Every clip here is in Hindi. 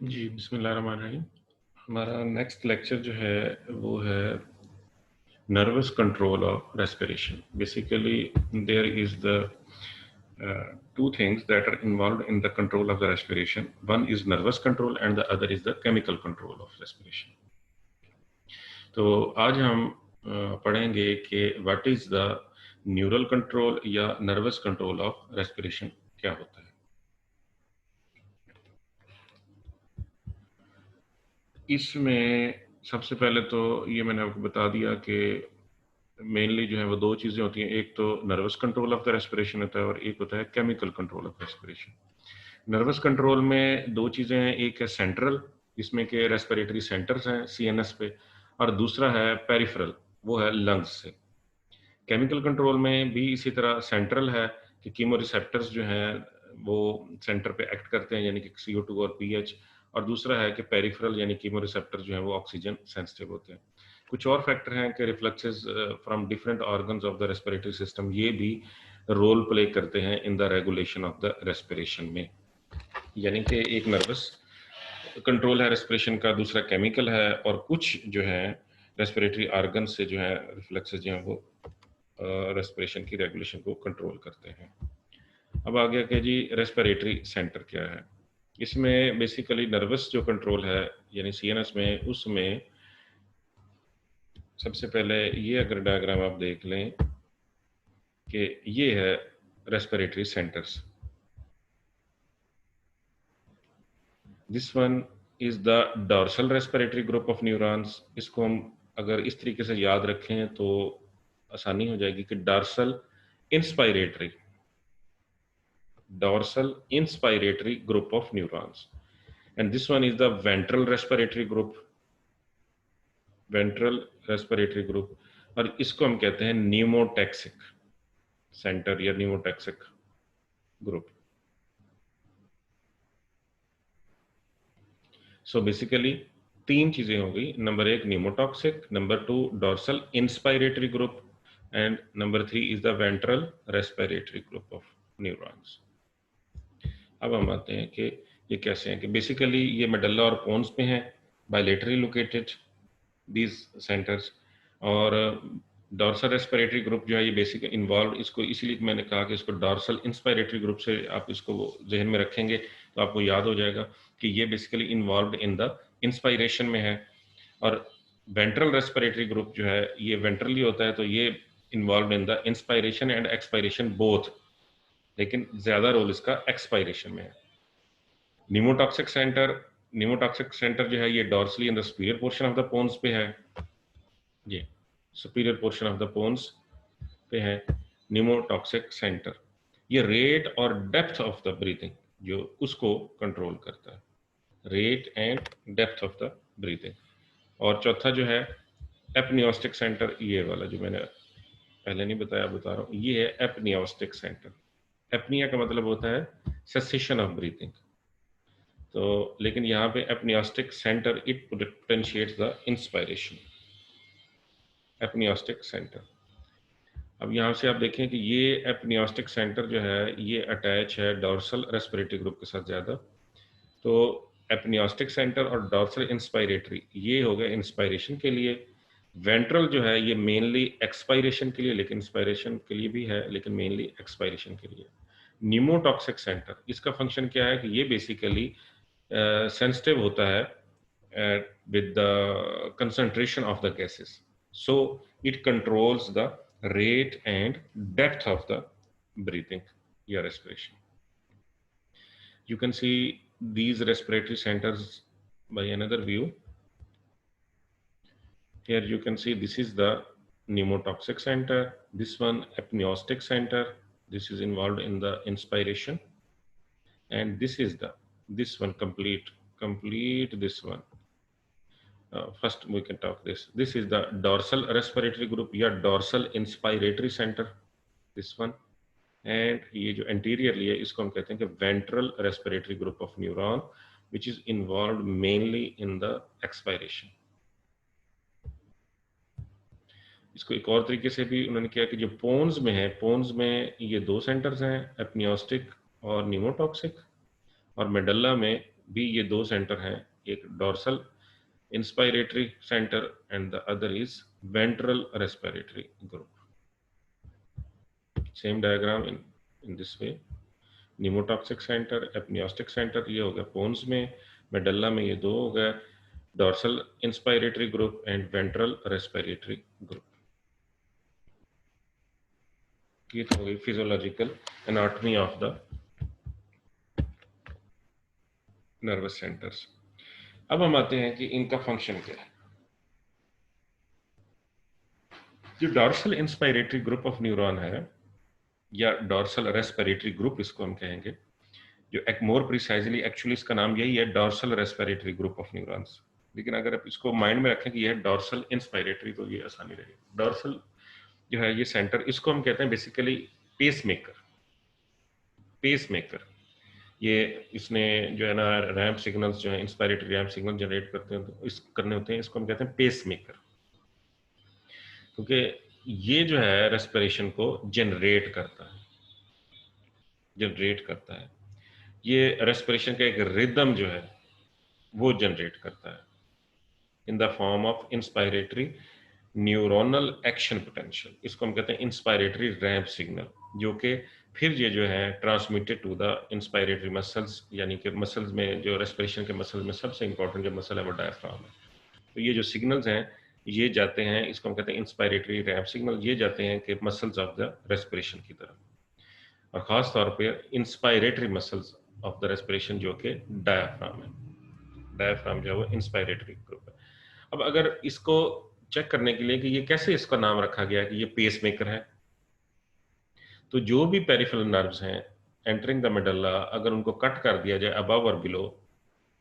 जी, बिस्मिल्लाहिर्रहमानिर्रहीम। हमारा नेक्स्ट लेक्चर जो है वो है nervous control of respiration. Basically there is the two things that are involved in the control of the respiration. One is nervous control and the other is the chemical control of respiration. तो आज हम पढ़ेंगे कि what is the neural control या नर्वस कंट्रोल ऑफ रेस्पिरेशन क्या होता है। इसमें सबसे पहले तो ये मैंने आपको बता दिया कि मेनली जो है वो दो चीज़ें होती हैं, एक तो nervous control of the respiration होता है और एक होता है chemical control of respiration. Nervous control में दो चीज़ें हैं, एक है सेंट्रल जिसमें कि रेस्पिरेटरी सेंटर्स हैं सीएनएस पे, और दूसरा है पेरिफेरल, वो है लंग्स से। केमिकल कंट्रोल में भी इसी तरह सेंट्रल है कि कीमो रिसेप्टर्स जो हैं वो सेंटर पे एक्ट करते हैं, यानी कि CO2 और पीएच, और दूसरा है कि पेरिफेरल यानी कीमो रिसेप्टर जो है वो ऑक्सीजन सेंसिटिव होते हैं। कुछ और फैक्टर हैं कि reflexes from different organs of the respiratory system, ये भी रोल प्ले करते हैं in the regulation of the respiration में। यानी कि एक नर्वस कंट्रोल है रेस्पिरेशन का, दूसरा केमिकल है, और कुछ जो है रेस्पिरेटरी ऑर्गन से जो है रिफ्लेक्सेस जो है वो रेस्पिरेशन की रेगुलेशन को कंट्रोल करते हैं। अब आ गया कि जी रेस्पिरेटरी सेंटर क्या है। इसमें बेसिकली नर्वस जो कंट्रोल है यानी सीएनएस में, उसमें सबसे पहले ये अगर डायग्राम आप देख लें कि ये है respiratory centres. This one is the dorsal respiratory group of neurons. इसको हम अगर इस तरीके से याद रखें तो आसानी हो जाएगी कि dorsal inspiratory group of neurons, and this one is the ventral respiratory group, और इसको हम कहते हैं न्यूमोटैक्सिक सेंटर या न्यूमोटैक्सिक ग्रुप। सो बेसिकली तीन चीजें हो गई, नंबर एक pneumotaxic, number two dorsal inspiratory group, and number three is the ventral respiratory group of neurons. अब हम आते हैं कि ये कैसे हैं, कि बेसिकली ये मेडल्ला और पोन्स पे हैं, बायलेटरली लोकेटेड दीज सेंटर्स। और डॉर्सल रेस्पिरेटरी ग्रुप जो है ये बेसिक इन्वॉल्व, इसको इसीलिए मैंने कहा कि इसको डॉर्सल इंस्पायरेटरी ग्रुप से आप इसको जहन में रखेंगे तो आपको याद हो जाएगा कि ये basically involve in the inspiration में है। और वेंट्रल रेस्पिरेटरी ग्रुप जो है ये वेंट्रली होता है, तो ये involve in the inspiration and expiration both, लेकिन ज्यादा रोल इसका एक्सपायरेशन में है। न्यूमोटॉक्सिक सेंटर जो है ये dorsally in the superior portion of the pons पे है, ये superior portion of the pons पे है न्यूमोटॉक्सिक सेंटर। ये रेट और डेप्थ ऑफ द ब्रीथिंग जो उसको कंट्रोल करता है, rate and depth of the breathing. और चौथा जो है एपनियोस्टिक सेंटर, ये वाला जो मैंने पहले नहीं बताया बता रहा हूँ, ये है एपनियोस्टिक सेंटर। एपनिया का मतलब होता है सेसेशन ऑफ ब्रीथिंग, तो लेकिन यहाँ पे apneustic centre it potentiates the inspiration, apneustic centre. अब यहाँ से आप देखें कि ये एपनियोस्टिक सेंटर जो है ये अटैच है डॉर्सल रेस्पिरेटरी ग्रुप के साथ ज़्यादा। तो एपनियोस्टिक सेंटर और डॉर्सल इंस्पायरेटरी ये हो गए इंस्पायरेशन के लिए। वेंट्रल जो है ये मेनली एक्सपायरेशन के लिए, लेकिन इंस्पायरेशन के लिए भी है, लेकिन मेनली एक्सपायरेशन के लिए। न्यूमोटॉक्सिक सेंटर, इसका फंक्शन क्या है कि ये बेसिकली सेंसिटिव होता है with the concentration of the gases. So it controls the rate and depth of the breathing, your respiration. You can see these respiratory centers by another view. Here you can see this is the pneumotoxic center, this one apneustic center, this is involved in the inspiration, and this is this one complete this one. First we can talk this. This is the dorsal respiratory group या dorsal inspiratory center, this one. And ये जो anteriorly है इसको हम कहते हैं कि ventral respiratory group of neuron, which is involved mainly in the expiration. इसको एक और तरीके से भी उन्होंने किया कि जो पोन्स में है, पोन्स में ये दो सेंटर्स हैं, एपनियोस्टिक और न्यूमोटॉक्सिक, और मेडल्ला में भी ये दो सेंटर हैं, एक dorsal inspiratory centre and the other is ventral respiratory group. Same diagram in this way, pneumotaxic centre, apneustic centre ये हो गया पोन्स में, मेडल्ला में ये दो हो गए, dorsal inspiratory group and ventral respiratory group. ये तो हो गई physiological anatomy of the nervous centres. अब हम आते हैं कि इनका फंक्शन क्या है। जो dorsal inspiratory group of neuron है या डोर्सल रेस्पिरेटरी ग्रुप इसको हम कहेंगे, जो एक मोर प्रिसाइजली एक्चुअली इसका नाम यही है, dorsal respiratory group of neurons, लेकिन अगर आप इसको माइंड में रखें कि यह डोर्सल इंस्पायरेटरी तो ये आसानी रहेगी। डोर्सल जो है ये सेंटर, इसको हम कहते हैं basically pacemaker. Pacemaker ये इसने जो है ना रैम्प सिग्नल्स जो है इंस्पायरेटरी रैम्प सिग्नल जनरेट करते हैं, तो इस करने होते हैं, इसको हम कहते हैं पेस मेकर, क्योंकि ये जो है रेस्पिरेशन को जनरेट करता है, ये रेस्पिरेशन का एक रिदम जो है वो जनरेट करता है in the form of inspiratory neuronal action potential. इसको हम कहते हैं इंस्पायरेटरी रैम्प सिग्नल, जो कि फिर ये जो है transmitted to the inspiratory muscles, यानी कि मसल्स में जो रेस्पिरेशन के मसल्स में सबसे इंपॉर्टेंट जो मसल है वो डायफ्राम है। तो ये जो सिग्नल्स हैं ये जाते हैं, इसको हम कहते हैं इंस्पायरेटरी रैम्प सिग्नल, ये जाते हैं कि मसल्स ऑफ द रेस्पिरेशन की तरफ, और ख़ास तौर पे inspiratory muscles of the respiration जो कि डायफ्राम है। डायफ्राम जो है वो इंस्पायरेटरी ग्रुप है। अब अगर इसको चेक करने के लिए कि ये कैसे इसका नाम रखा गया कि ये पेस मेकर है, तो जो भी पेरिफेरल नर्व्स हैं एंटरिंग द मेडल्ला, अगर उनको कट कर दिया जाए अबव और बिलो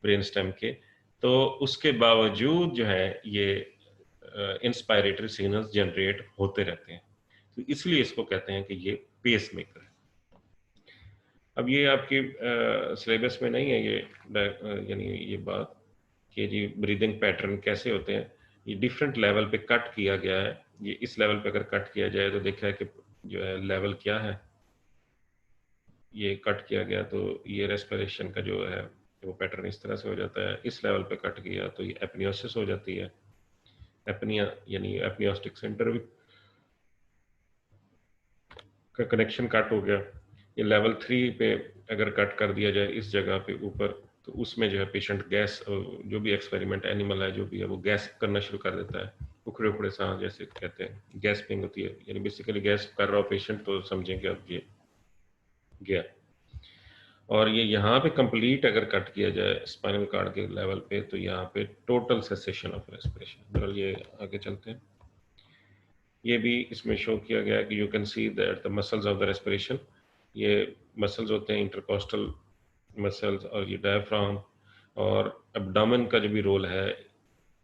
ब्रेन स्टेम के, तो उसके बावजूद जो है ये इंस्पायरेटरी सिग्नल्स जनरेट होते रहते हैं, तो इसलिए इसको कहते हैं कि ये पेस मेकर है। अब ये आपकी सिलेबस में नहीं है ये यानी ये बात कि जी ब्रीदिंग पैटर्न कैसे होते हैं, ये डिफरेंट लेवल पे कट किया गया है। ये इस लेवल पे अगर कट किया जाए तो देखा है कि जो है लेवल क्या है, ये कट किया गया तो ये रेस्पिरेशन का जो है वो पैटर्न इस तरह से हो जाता है। इस लेवल पे कट किया तो ये एपनियोसिस हो जाती है, एपनिया यानी एपनियोस्टिक सेंटर का कनेक्शन कट हो गया। ये लेवल 3 पे अगर कट कर दिया जाए इस जगह पे ऊपर, तो उसमें जो है पेशेंट गैस, जो भी एक्सपेरिमेंट एनिमल है जो भी है वो गैस करना शुरू कर देता है, उखड़े उखड़े सांस जैसे कहते हैं, गैस्पिंग होती है, यानी बेसिकली गैस कर रहा हो पेशेंट तो समझेंगे अब ये गया। और ये यहाँ पे कंप्लीट अगर कट किया जाए स्पाइनल कार्ड के लेवल पे, तो यहाँ पे टोटल सेसेशन ऑफ रेस्पिरेशन। बहरहाल ये आगे चलते हैं, ये भी इसमें शो किया गया कि you can see that the muscles of the respiration, ये मसल्स होते हैं इंटरकोस्टल मसल्स और ये डायफ्राम और एब्डोमेन का जो भी रोल है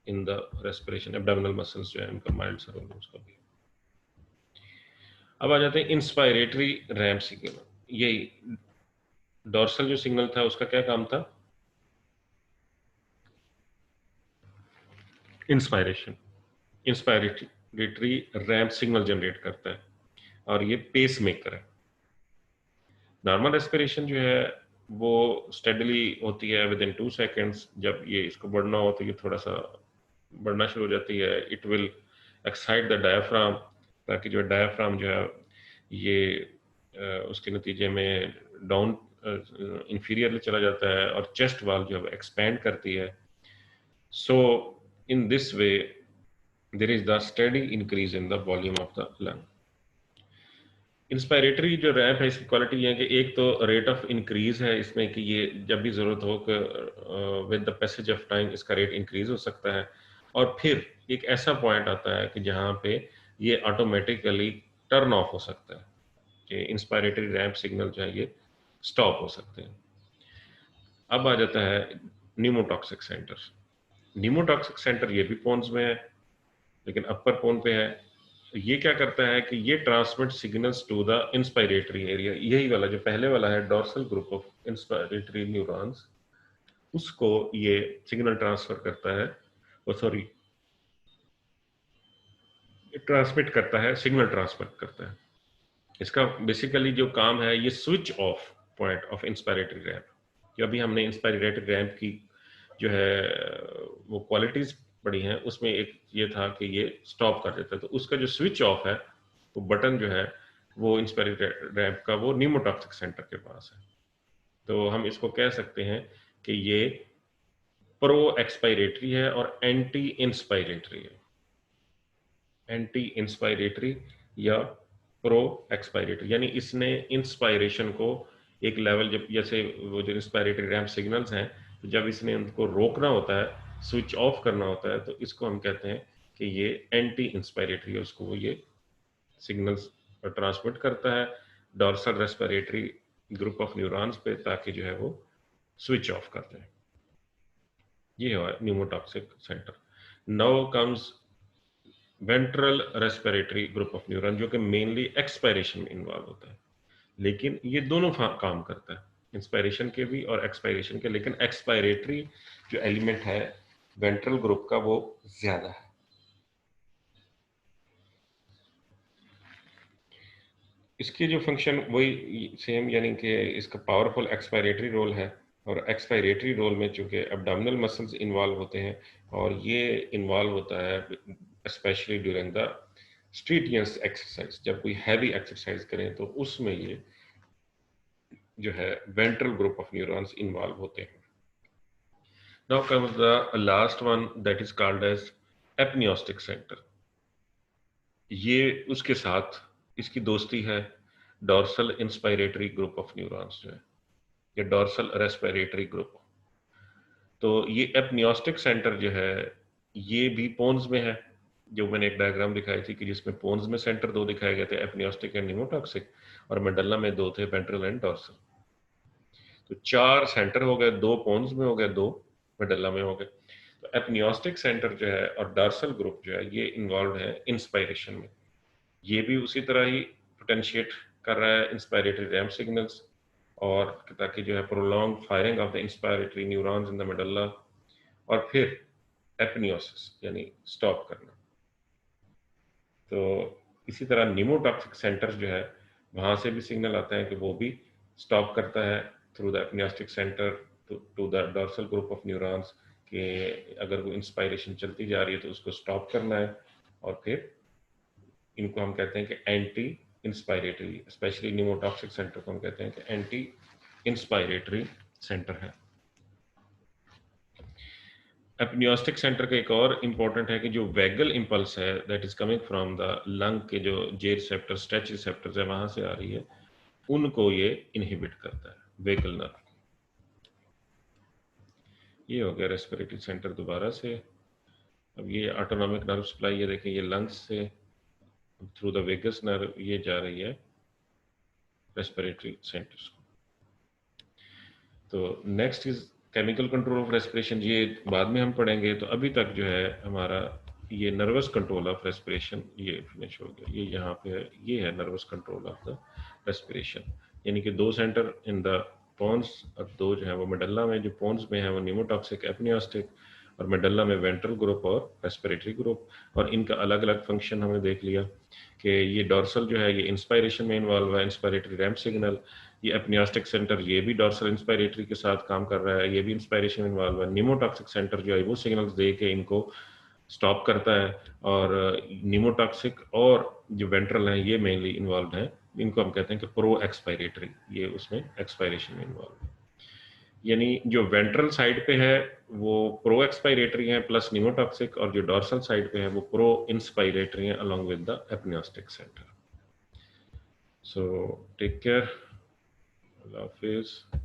in the respiration, abdominal muscles जो है उनका माइल्ड सा रोल है उसका भी। अब आ जाते हैं इंस्पायरेटरी रैम्प सिग्नल। यही डोर्सल जो सिग्नल था उसका क्या काम था, inspiration, inspiratory ramp signal generate करता है और ये पेस मेकर है। नॉर्मल रेस्पिरेशन जो है वो स्टेडली होती है विद इन 2 सेकेंड्स, जब ये इसको बढ़ना हो तो ये थोड़ा सा बढ़ना शुरू हो जाती है, it will excite the diaphragm, ताकि जो डायफ्राम जो है ये उसके नतीजे में डाउन इंफीरियर चला जाता है और चेस्ट वाल जो है एक्सपेंड करती है। So in this way there is the steady increase in the volume of the lung. Inspiratory जो रैम्प है इसकी क्वालिटी ये है कि एक तो रेट ऑफ इंक्रीज है इसमें, कि ये जब भी ज़रूरत हो कि with the passage of time इसका रेट इंक्रीज हो सकता है, और फिर एक ऐसा पॉइंट आता है कि जहाँ पे ये ऑटोमेटिकली टर्न ऑफ हो सकता है, कि इंस्पायरेटरी रैम्प सिग्नल जो है ये स्टॉप हो सकते हैं। अब आ जाता है न्यूमोटॉक्सिक सेंटर। न्यूमोटॉक्सिक सेंटर ये भी पोन्स में है, लेकिन अपर पोन पे है। ये क्या करता है कि ये transmit signals to the inspiratory area, यही वाला जो पहले वाला है dorsal group of inspiratory neurons, उसको ये सिग्नल ट्रांसफर करता है, सॉरी ट्रांसमिट करता है, सिग्नल ट्रांसफर करता है। इसका बेसिकली जो काम है ये switch off point of inspiratory ramp, कि अभी हमने इंस्पायरेटरी रैंप की जो है वो क्वालिटीज पड़ी हैं, उसमें एक ये था कि ये स्टॉप कर देता है, तो उसका जो स्विच ऑफ है वो बटन जो है वो इंस्पायरेटरी रैंप का वो न्यूमोटॉक्सिक सेंटर के पास है। तो हम इसको कह सकते हैं कि ये प्रो एक्सपायरेटरी है और एंटी इंस्पायरेटरी है। एंटी इंस्पायरेटरी या प्रो एक्सपायरेटरी, यानी इसने इंस्पायरेशन को एक लेवल, जब जैसे वो जो इंस्पायरेटरी रैंप सिग्नल्स हैं, तो जब इसने उनको रोकना होता है, स्विच ऑफ करना होता है, तो इसको हम कहते हैं कि ये एंटी इंस्पायरेटरी है, उसको वो ये सिग्नल्स ट्रांसमिट करता है dorsal respiratory group of neurons पे, ताकि जो है वो स्विच ऑफ कर दें। ये है pneumotaxic centre. Now comes ventral respiratory group of neuron, जो कि मेनली एक्सपायरेशन में इन्वॉल्व होता है, लेकिन ये दोनों काम करता है, इंस्पायरेशन के भी और एक्सपायरेशन के, लेकिन एक्सपायरेटरी जो एलिमेंट है वेंट्रल ग्रुप का वो ज्यादा है। इसके जो फंक्शन वही सेम, यानी कि इसका पावरफुल एक्सपायरेटरी रोल है, और एक्सपायरेटरी रोल में चूंकि एब्डोमिनल मसल्स इन्वॉल्व होते हैं, और ये इन्वॉल्व होता है स्पेशली ड्यूरिंग द स्ट्रीटियंस एक्सरसाइज, जब कोई हैवी एक्सरसाइज करें तो उसमें ये जो है ventral group of neurons involve होते हैं। Now comes the last one that is called as apneustic centre. ये उसके साथ इसकी दोस्ती है dorsal inspiratory group of neurons जो है, या डॉर्सल रेस्पिरेटरी ग्रुप। तो ये एपनियोस्टिक सेंटर जो है ये भी पोन्स में है, जो मैंने एक डायग्राम दिखाई थी कि जिसमें पोन्स में सेंटर दो दिखाए गए थे, एपनियोस्टिक एंड न्यूमोटॉक्सिक, और मेडल्ला में दो थे, वेंट्रल एंड डॉर्सल। तो 4 सेंटर हो गए, 2 पोन्स में हो गए, 2 मेडल्ला में हो गए। तो एपनियोस्टिक सेंटर जो है और डॉर्सल ग्रुप जो है ये इन्वॉल्व है इंस्पायरेशन में। ये भी उसी तरह ही पोटेंशिएट कर रहा है इंस्पायरेटरी रैंप सिग्नल्स, और ताकि जो है prolong firing of the inspiratory neurons in the medulla, और फिर एपनियोसिस यानी स्टॉप करना। तो इसी तरह न्यूमोटॉक्सिक सेंटर जो है वहां से भी सिग्नल आता है कि वो भी स्टॉप करता है through the apneustic centre to the dorsal group of neurons, कि अगर वो इंस्पायरेशन चलती जा रही है तो उसको स्टॉप करना है, और फिर इनको हम कहते हैं कि anti inspiratory, specially pneumotaxic centre को हम कहते हैं कि एंटी इंस्पायरेटरी सेंटर है। एपनियोस्टिक सेंटर का एक और इम्पोर्टेंट है कि जो वेगल इंपल्स है that is coming from the lung के जो जे रिसेप्टर स्ट्रेच रिसेप्टर्स है वहां से आ रही है, उनको ये इनहिबिट करता है वेगल नर्व। ये हो गया रेस्पिरेटरी सेंटर दोबारा से। अब ये ऑटोनॉमिक नर्व सप्लाई, ये देखिए ये लंग्स से थ्रू द वेगस नर्व ये जा रही है रेस्पिरेटरी सेंटर्स को। तो next is chemical control of respiration, ये बाद में हम पढ़ेंगे। तो अभी तक जो है हमारा ये नर्वस कंट्रोल ऑफ रेस्पिरेशन ये फिनिश हो गया। ये यहाँ पे है, ये है nervous control of the respiration, यानी कि 2 सेंटर इन द पोन्स और 2 जो है वो मेडल्ला में। जो पोन्स में है वो न्यूमोटॉक्सिक एपनियोस्टिक, और मेडल्ला में वेंट्रल ग्रुप और रेस्पिरेटरी ग्रुप। और इनका अलग अलग फंक्शन हमने देख लिया कि ये डॉर्सल जो है ये इंस्पायरेशन में इन्वॉल्व है, इंस्पायरेटरी रैंप सिग्नल। ये एपनियोस्टिक सेंटर ये भी डॉर्सल इंस्पायरेटरी के साथ काम कर रहा है, ये भी इंस्पायरेशन इन्वॉल्व है। न्यूमोटॉक्सिक सेंटर जो है वो सिग्नल्स दे के इनको स्टॉप करता है, और न्यूमोटॉक्सिक और जो वेंट्रल है ये मेनली इन्वॉल्व है, इनको हम कहते हैं कि प्रो एक्सपायरेटरी, ये उसमें एक्सपायरेशन में इन्वॉल्व है। यानी जो वेंट्रल साइड पे है वो प्रो एक्सपायरेटरी है प्लस न्यूमोटॉक्सिक, और जो डॉर्सल साइड पे है वो प्रो इंस्पायरेटरी है along with the apneustic centre. So take care, अल्लाह हाफिज।